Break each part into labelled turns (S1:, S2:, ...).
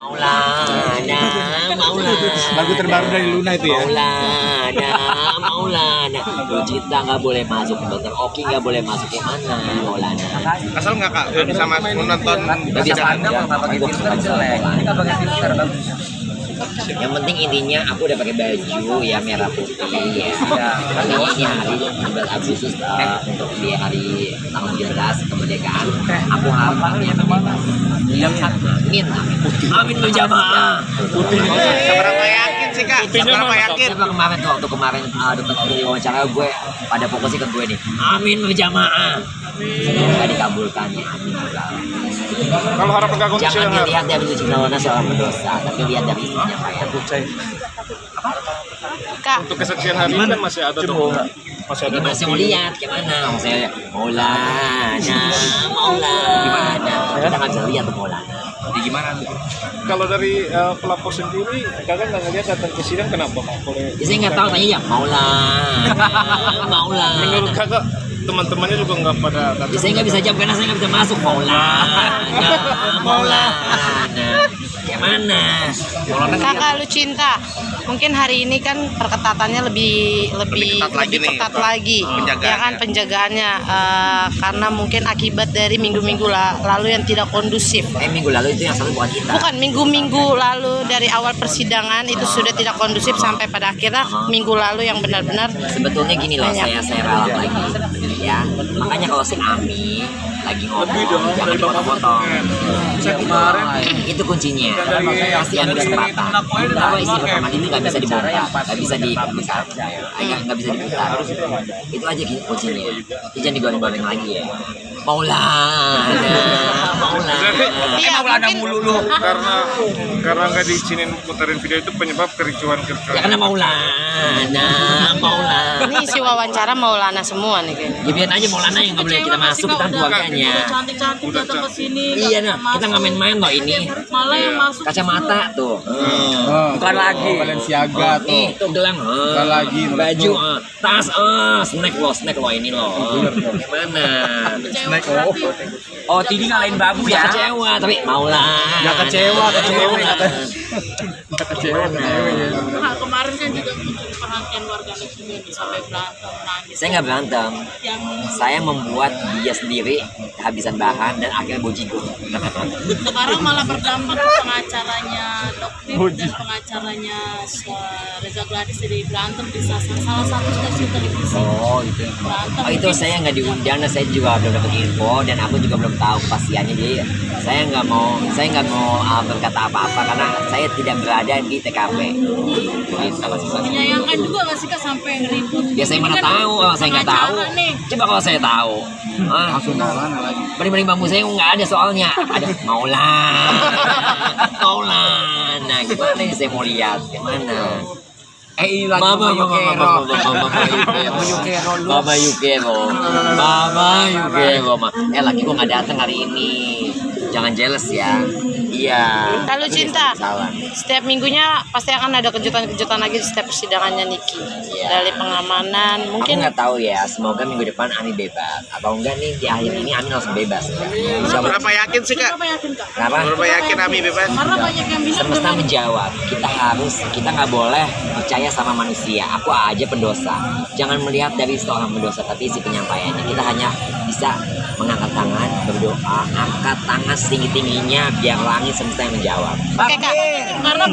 S1: Maulana, Maulana.
S2: Lagu terbaru dari Luna itu ya.
S1: Maulana, Maulana. Lu cinta nggak boleh masuk, Dokter Oki nggak boleh masuk ke mana, Maulana.
S3: Asal nggak kak bisa menonton
S1: Nggak bisa aja. Yang penting intinya aku udah pakai baju ya merah putih ya. Karena ini hari 17 Agustus untuk di hari tanggal 17 kemerdekaan. Aku harap ya bebas. Amin, amin berjamaah.
S3: seberapa yakin sih kak? Seberapa yakin?
S1: Siapa kemarin tuh waktu kemarin dokter waktu diwawancara gue pada fokusnya ke gue nih. Amin berjamaah. Semoga dikabulkan ya. Amin.
S2: Kalau harapan Kak Kunci
S1: Jangan dilihat dari Lucy Lawana seorang pendosa, tapi lihat dari istrinya Pak ya.
S4: Kak,
S2: untuk kesaksian hari ini kan masih ada tuh. Masih ada.
S1: Masih mau lihat gimana? Saya Maulana, Maulana. Kita nggak bisa lihat tuh Maulana.
S3: Jadi gimana tuh?
S2: Kalau dari pelapor sendiri, kakak nggak ngeliat datang ke sidang kenapa Kak? Boleh.
S1: Saya nggak tahu tanya ya Maulana, Maulana.
S2: Menurut kakak teman-temannya juga nggak pada datang.
S1: Saya nggak bisa jawab karena saya nggak bisa masuk Maulana, Maulana. Gimana?
S4: kakak lu cinta. Mungkin hari ini kan perketatannya lebih ketat lagi.
S3: Penjagaannya.
S4: Ya kan penjagaannya karena mungkin akibat dari minggu-minggu lalu yang tidak kondusif.
S1: Minggu lalu itu yang satu bukan kita.
S4: Bukan minggu-minggu lalu dari awal persidangan itu sudah tidak kondusif sampai pada akhirnya minggu lalu yang benar-benar
S1: Sebetulnya gini loh, saya ralat lagi ya. Makanya kalau si Ami lagi ngomong jangan dipotong-potong. Itu kuncinya. Kasih Ami kesempatan. Kalau isi rekaman ini nggak bisa dibongkar, nggak bisa diputar, nggak bisa diputar. Itu aja kuncinya. Jangan digoreng-goreng lagi ya. Maulana, Maulana.
S4: Iya, mungkin
S3: mulu lu.
S2: Karena nggak diizinin puterin video itu penyebab kericuan.
S1: Ya karena Maulana, Maulana.
S4: ini isi wawancara Maulana semua nih kayaknya.
S1: Ya biar aja Maulana yang nggak boleh kita masuk, kita keluarganya.
S5: Cantik-cantik datang ke sini.
S1: Iya nah, kita nggak main-main loh ini.
S5: Malah yang masuk
S1: Kacamata tuh.
S2: Bukan lagi. Balenciaga tuh.
S1: Nih, tuh gelang.
S2: Bukan lagi.
S1: Baju, tas, snack lo ini lo. Gimana?
S2: Snack oh.
S1: Oh, Tidi ngalahin babu ya? Kecewa, tapi Maulana.
S2: Nggak kecewa, kecewa.
S5: Nah, kemarin kan juga mencuri perhatian warganet juga nih, sampai berantem nangis.
S1: Saya nggak berantem.
S5: Yang
S1: Saya membuat dia sendiri kehabisan bahan dan akhirnya bojigo.
S5: sekarang malah berdampak ke pengacaranya Dokter dan pengacaranya Reza Gladys jadi berantem di salah satu stasiun televisi.
S1: Oh itu.
S5: Berantem.
S1: Oh itu saya nggak diundang dan saya juga belum dapat info dan aku juga belum tahu kepastiannya, jadi saya nggak mau berkata apa-apa karena saya tidak berada di TKP. Gitu.
S5: Menyayangkan juga nggak sih Kak sampai ngeribut?
S1: Ya saya mana tahu, saya nggak tahu. Coba kalau saya tahu, bening-bening bambu saya nggak ada soalnya. Ada Maulana, Maulana. Gimana ini saya mau lihat? Gimana? Mama Yukero, Mama Yukero. Laki gua nggak datang hari ini. Jangan jealous ya. Iya.
S4: Kalau cinta,
S1: Salah.
S4: setiap minggunya pasti akan ada kejutan-kejutan lagi di setiap persidangannya Niki. Dari pengamanan,
S1: Aku
S4: mungkin
S1: nggak tahu ya. Semoga minggu depan Ami bebas. Atau enggak nih di akhir ini Ami langsung bebas.
S3: Seberapa yakin sih kak?
S5: Kenapa yakin Kak?
S1: Kenapa?
S3: Seberapa yakin Ami bebas?
S5: Karena banyak yang bilang
S1: Semesta menjawab. Kita nggak boleh percaya sama manusia. Aku aja pendosa. Jangan melihat dari seorang pendosa, tapi isi penyampaiannya. Kita hanya bisa mengangkat tangan, berdoa, angkat tangan setinggi-tingginya biar langit semesta yang menjawab.
S4: Oke Kak, karena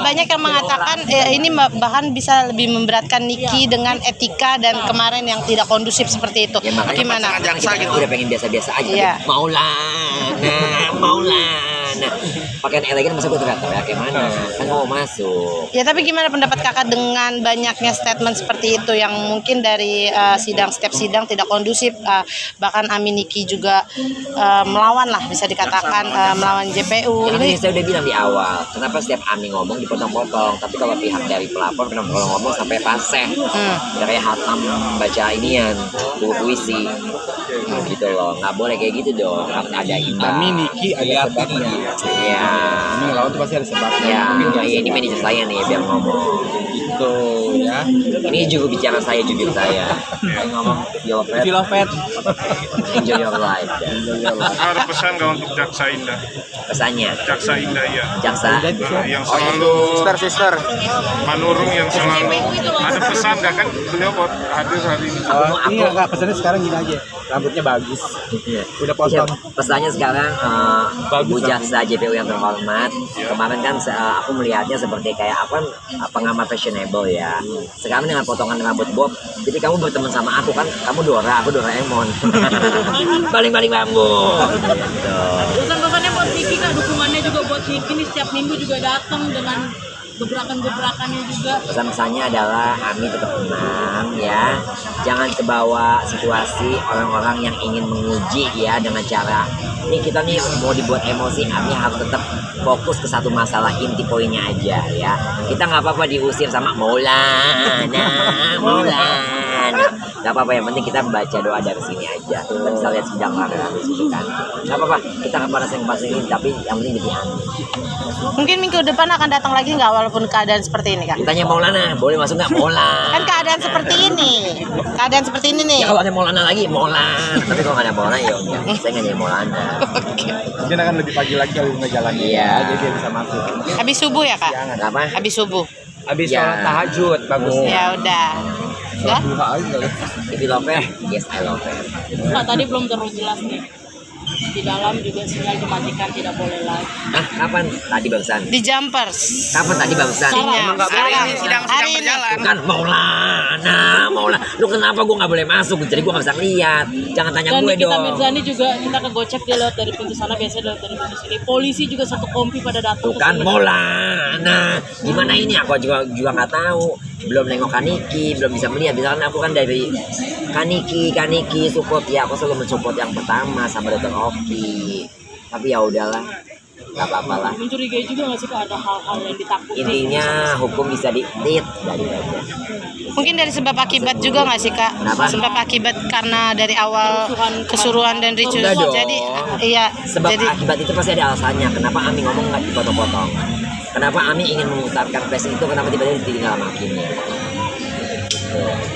S4: banyak yang mengatakan ini bahkan bisa lebih memberatkan Niki dengan etika dan kemarin yang tidak kondusif seperti itu.
S1: Ya, makanya
S4: Gimana?
S3: jaksa gitu.
S1: Udah pengen biasa-biasa aja.
S4: Iya.
S1: Tapi Maulana. Pakaian elegan masa gue ternyata ya kayak mana? Kan mau masuk.
S4: Ya tapi gimana pendapat kakak dengan banyaknya statement seperti itu yang mungkin dari setiap sidang tidak kondusif, bahkan Ami Niki juga melawan lah bisa dikatakan melawan JPU.
S1: Ya,
S4: Ini
S1: saya udah bilang di awal, kenapa setiap Ami ngomong dipotong-potong, tapi kalau pihak dari pelapor pernah ngomong sampai fasih, udah kayak hatam baca inian buku puisi, gitu loh, nggak boleh kayak gitu dong, harus ada imbang.
S2: Ami Niki ada sebagian.
S1: Iya.
S3: Ini ngelawan tuh pasti ada sebabnya.
S1: Ya, ini manajer saya nih biar ngomong.
S3: Gitu ya.
S1: Ini juru bicara saya, jubir saya. Ngomong
S3: Filovet.
S1: enjoy your life.
S2: Ada pesan nggak untuk Jaksa Indah?
S1: Pesannya,
S2: Jaksa Indah ya.
S1: jaksa.
S2: Yang selalu
S3: Sister.
S2: Manurung yang selalu ada pesan nggak kan beliau buat hadir hari ini?
S3: Ini enggak pesannya sekarang gini aja. Rambutnya bagus.
S1: Iya.
S3: Udah
S1: Iya,
S3: potong.
S1: pesannya sekarang Bu Jaksa JPU yang terhormat. Kemarin kan aku melihatnya seperti kayak apa pengamat fashionable ya. Sekarang dengan potongan rambut bob, jadi kamu berteman sama aku kan, kamu Dora, aku Doraemon. Baling-baling bambu. Gitu.
S5: Pesan-pesannya buat Niki Kak, dukungannya juga buat Niki nih setiap minggu juga datang dengan gebrakan-gebrakannya juga.
S1: Pesan-pesannya adalah Ami tetap tenang ya, jangan kebawa situasi orang-orang yang ingin menguji ya dengan cara ini kita nih mau dibuat emosi. Ami harus tetap fokus ke satu masalah, inti poinnya aja ya. Kita nggak apa-apa diusir sama Maulana, nggak apa-apa, yang penting kita baca doa dari sini aja. Kita bisa lihat sidang larang di situ kan, nggak apa-apa. Kita akan bahas yang ini, tapi yang penting jadi Ami.
S4: Mungkin minggu depan akan datang lagi nggak walaupun keadaan seperti ini Kak?
S1: Ditanya Maulana, boleh masuk nggak? Maulana.
S4: Kan keadaan seperti ini. Keadaan seperti ini nih.
S1: Ya kalau ada Maulana lagi, Maulana. Tapi kalau nggak ada Maulana ya udah, saya nggak jadi Maulana.
S3: Mungkin akan lebih pagi lagi kalau nggak jalan.
S1: Iya.
S3: Jadi dia bisa masuk.
S4: Habis subuh ya Kak?
S1: Kenapa?
S4: Habis subuh.
S3: Habis
S1: Ya.
S3: sholat tahajud bagusnya.
S4: Ya udah. Ya?
S3: Duha aja kali.
S1: If you love her, yes I love her.
S5: Kak, tadi belum terlalu jelas nih. Di dalam juga sinyal dimatikan, tidak boleh live.
S1: Nah, kapan tadi barusan?
S4: Di Jumpers.
S1: Kapan tadi barusan?
S4: Sinyal. Sekarang. Hari ini.
S1: Bukan Maulana. Lu kenapa gua nggak boleh masuk? Jadi gua nggak bisa ngeliat. Jangan tanya
S5: Dan
S1: gue
S5: Nikita
S1: dong.
S5: Mirzani juga kita kegocek dia lewat dari pintu sana, biasanya lewat dari pintu sini. Polisi juga satu kompi pada datang.
S1: Tuh kan Maulana. Gimana ini? Aku juga nggak tahu. Belum nengok Kaniki, belum bisa melihat. Misalkan aku kan dari Kaniki support ya. Aku selalu mensupport yang pertama sama Dr. Oki. Tapi ya udahlah, nggak apa-apa lah.
S5: Mencurigai juga nggak sih Kak, ada hal-hal yang ditakuti?
S1: Intinya hukum bisa ditit dari aja.
S4: Mungkin dari sebab akibat juga nggak sih Kak?
S1: Kenapa?
S4: Sebab akibat karena dari awal kesuruhan dan ricu.
S1: Enggak dong.
S4: Jadi iya.
S1: Sebab
S4: Jadi
S1: akibat itu pasti ada alasannya. Kenapa Ami ngomong nggak dipotong-potong? Kenapa Ami ingin mengutarakan press itu? Kenapa tiba-tiba ditinggal sama hakimnya?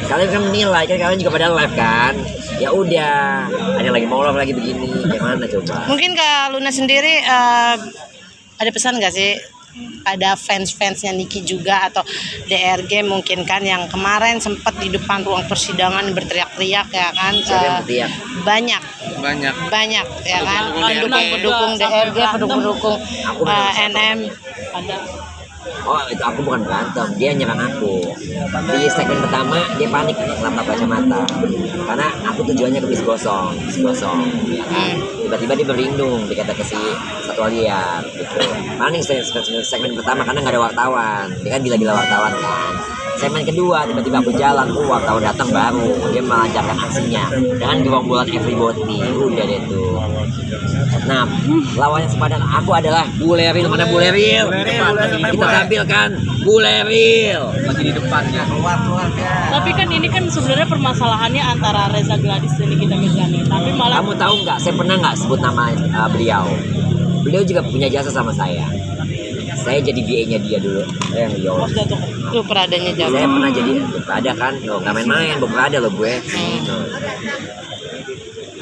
S1: Kalian kan menilai, kan kalian juga pada live kan? Ya udah, ada yang lagi mau live lagi begini, gimana coba?
S4: mungkin Kak Luna sendiri ada pesan nggak sih? Ada fans-fansnya Niki juga atau DRG mungkin kan yang kemarin sempat di depan ruang persidangan berteriak-teriak ya kan?
S1: Siapa yang berteriak?
S4: Banyak ya kan? Pendukung DRG, pendukung
S1: Aku benar-benar
S4: NM.
S5: Ada.
S1: Oh itu aku bukan berantem, dia nyerang aku. Di segmen pertama dia panik kenapa kacamata, karena aku tujuannya ke bis gosong. Tiba-tiba dia berlindung, dikata ke si satwa liar gitu. Panik segmen pertama karena nggak ada wartawan, dia kan gila-gila wartawan kan. Segmen kedua tiba-tiba aku jalan, wartawan datang baru, dia melancarkan aksinya dengan gerombolan everybody, udah deh tuh. Nah, lawannya sepadan aku adalah Buleril. Mana Buleril? Kita tampilkan Buleril lagi di depannya. Keluar.
S5: Tapi kan ini kan sebenarnya permasalahannya antara Reza Gladys dan Nikita Mirzani. Tapi malah
S1: Kamu tahu nggak? Saya pernah nggak sebut nama beliau? Beliau juga punya jasa sama saya. Saya jadi BA-nya dia dulu. Ya Allah.
S5: jatuh.
S4: Tuh peradanya jauh.
S1: Saya pernah jadi ada kan? Loh, nggak main-main, ada loh gue.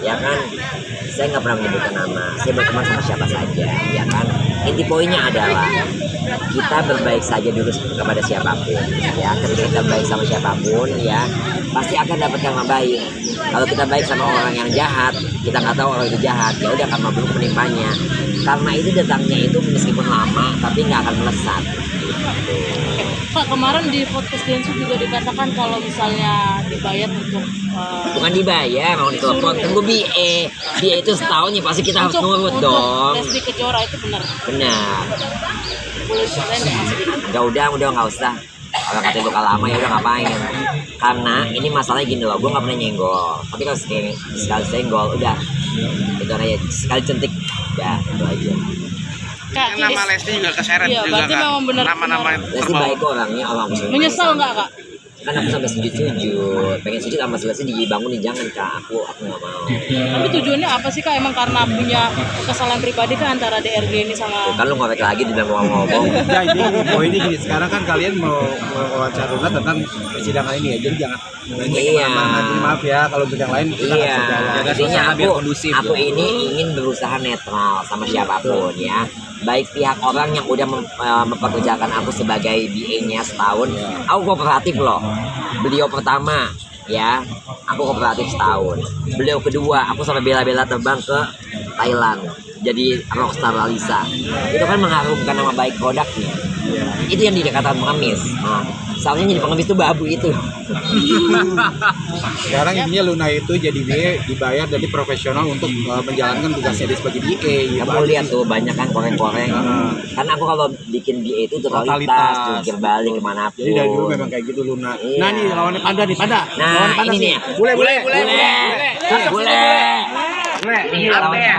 S1: Ya kan? Saya nggak pernah menyebutkan nama. Saya berteman sama siapa saja, ya kan? Inti poinnya adalah kita berbaik saja dulu kepada siapapun, ya. Ketika kita baik sama siapapun, ya, pasti akan dapat karma baik. Kalau kita baik sama orang yang jahat, kita nggak tahu orang itu jahat, ya udah karma buruk menimpanya. Karena itu datangnya itu meskipun lama, tapi nggak akan melesat.
S5: Kak, kemarin di podcast Densu juga dikatakan kalau misalnya dibayar untuk
S1: Bukan dibayar, mau ditelepon. Tunggu BA itu setahun ya pasti kita harus nurut dong.
S5: tes di Kejora itu benar.
S1: Benar.
S5: Boleh ceritain nggak Mas?
S1: Udah nggak usah. Kalau kata luka lama ya udah ngapain. Karena ini masalahnya gini loh, gue nggak pernah nyenggol. Tapi kalau sekali senggol udah itu aja, sekali centik udah itu aja.
S4: Kak,
S3: Nama Lesti juga keseret
S5: Iya,
S3: juga
S5: berarti
S3: kan.
S5: memang benar.
S3: Nama-nama
S1: Lesti baik orangnya, orang muslim.
S5: Menyesal nggak Kak?
S1: Kan aku sampai sujud-sujud, pengen sujud sama selesai dibangunin, jangan Kak, aku nggak mau.
S5: Tapi tujuannya apa sih Kak? Emang karena punya kesalahan pribadi kan antara DRG ini sama...
S1: Kan lu ngorek lagi di dalam ngomong.
S6: Ya ini gini, sekarang kan kalian mau wawancara Runa tentang persidangan ini ya, jadi jangan
S1: Iya.
S6: maaf ya kalau untuk yang lain kita
S1: Iya,
S6: nggak sejalan.
S1: intinya
S6: Biar kondusif,
S1: aku
S6: ya.
S1: ini ingin berusaha netral sama siapapun ya. Baik pihak orang yang udah mempekerjakan aku sebagai BA-nya setahun, aku kooperatif loh. Beliau pertama ya, aku kooperatif setahun. Beliau kedua, aku sampai bela-bela terbang ke Thailand. Jadi rockstar Alisa. Itu kan mengharumkan nama baik produknya. Itu yang dikatakan pengemis. Nah, soalnya jadi pengemis itu babu itu.
S6: Sekarang intinya Luna itu jadi BA dibayar dari profesional untuk menjalankan tugasnya dia sebagai BA.
S1: Kamu lihat tuh banyak kan koreng-koreng. Karena aku kalau bikin BA itu totalitas, jungkir balik kemanapun.
S6: Jadi dari dulu memang kayak gitu Luna.
S1: Iya.
S6: Nah nih lawannya Panda nih, Panda.
S1: Nah,
S6: Lawannya Panda
S1: ini
S6: sih.
S1: nih.
S6: Boleh.
S1: Ini lawannya.